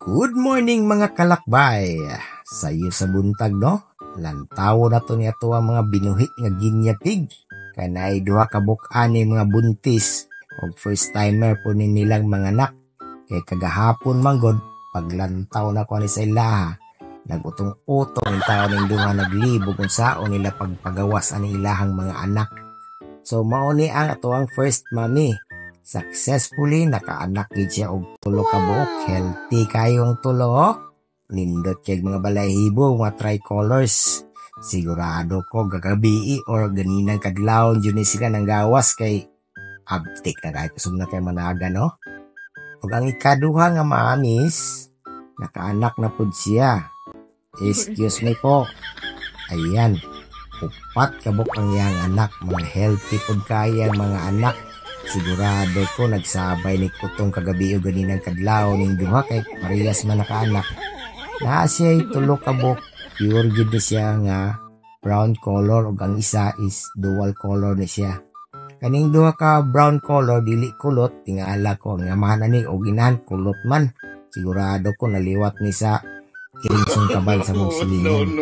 Good morning mga kalakbay. Sayo sa buntag no. Lantawo na to niya to ang mga binuhi nga ginyapig. Kanay duha ka buk-ani mga buntis. O first timer po ni nilang mga anak. Kay kagahapon manggod paglantaw na ko ni sa ilaha. Nagutong-utong yung tao ng duha naglibog kung saan nila pagpagawas ani ilahang mga anak. So mauni ang ato ang first mommy. Successfully nakaanak gid siya og tulo ka buok. Healthy kayo ang tulo. Nindot kay mga balahibo, mga tricolors. Sigurado ko gagabi or ganinang kadlaw jud sila nang gawas kay abtik na kahit kusog na kay managa no. Ug ang ikaduha nga maamis, nakaanak na pud siya. Excuse me po. Ayan. Upat kabuk ang iyang anak. Mga healthy pud kaya mga anak. Sigurado ko nagsabay ni Kutong kagabi o ganinang kadlaw ning duha kay parehas man nakaanak. Naa siya tulo ka buok. Pure gid siya nga brown color ug ang isa is dual color ni siya. Kaning duha ka brown color dili kulot, tingala ko ang amahan ani og ginahan kulot man. Sigurado ko naliwat ni sa kingsong kabal sa mong silingan.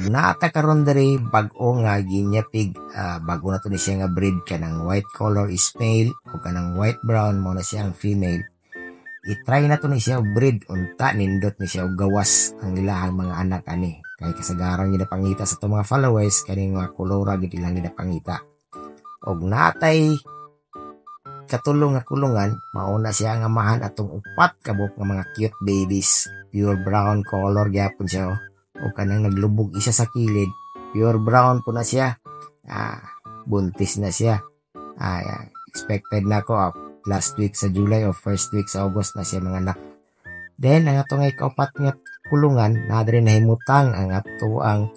Naata karon diri bag-o nga ginyapig, bago na to ni siya nga breed kanang white color is male o kanang white brown mo na siya ang female. I-try na to ni siya og breed unta nindot ni siya og gawas ang ilahang mga anak ani. Kay kasagaran gid pangita sa to mga followers kaning mga kolora gid ilang gid pangita. Og natay katulong nga kulungan, mauna siya ang amahan atong upat kabuk nga mga cute babies. Pure brown color gyapon siya o kanang naglubog isa sa kilid. Pure brown po na siya. Buntis na siya. Expected na ko last week sa July o first week sa August na siya mga anak. Then ang atong ikaupat nga kulungan na diri nahimutang ang ato ang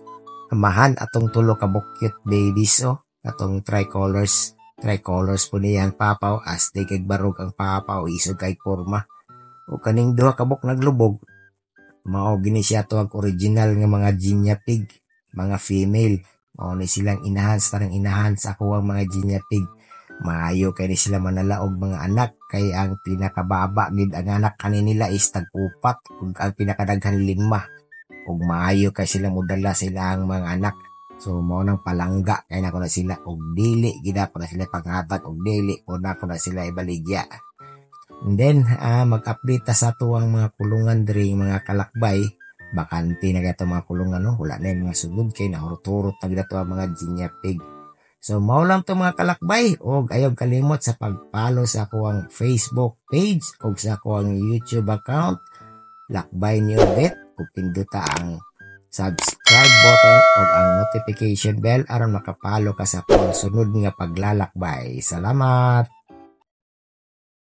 amahan atong tulo ka cute babies atong tricolors po niyang papaw as di kay barog ang papaw isog kay porma. O kaning duha ka buk naglubog mao gini siya to ang original nga mga ginya pig, mga female. Mao ni silang inahan sa ako ang mga ginya pig. Maayo kay ni sila manalaog mga anak kay ang pinakababa gid ang anak kanila is tag-upat ug ang pinakadaghan 5. Ug maayo kay sila modala sila ang mga anak. So mao nang palangga kay nako na sila og dili gid ako na sila panghatag og dili ko na sila ibaligya. And then mag-update sa tuwang mga kulungan diri mga kalakbay. Bakante na gato mga kulungan no, wala na yung mga sugod kay nahurot-hurot na gato ang mga ginya pig. So mao lang to mga kalakbay og ayaw kalimot sa pag-follow sa akong Facebook page og sa akong YouTube account Lakbay New Vet ug pinduta ang subscribe button o ang notification bell aron makapalo ka sa akong sunod nga paglalakbay. Salamat!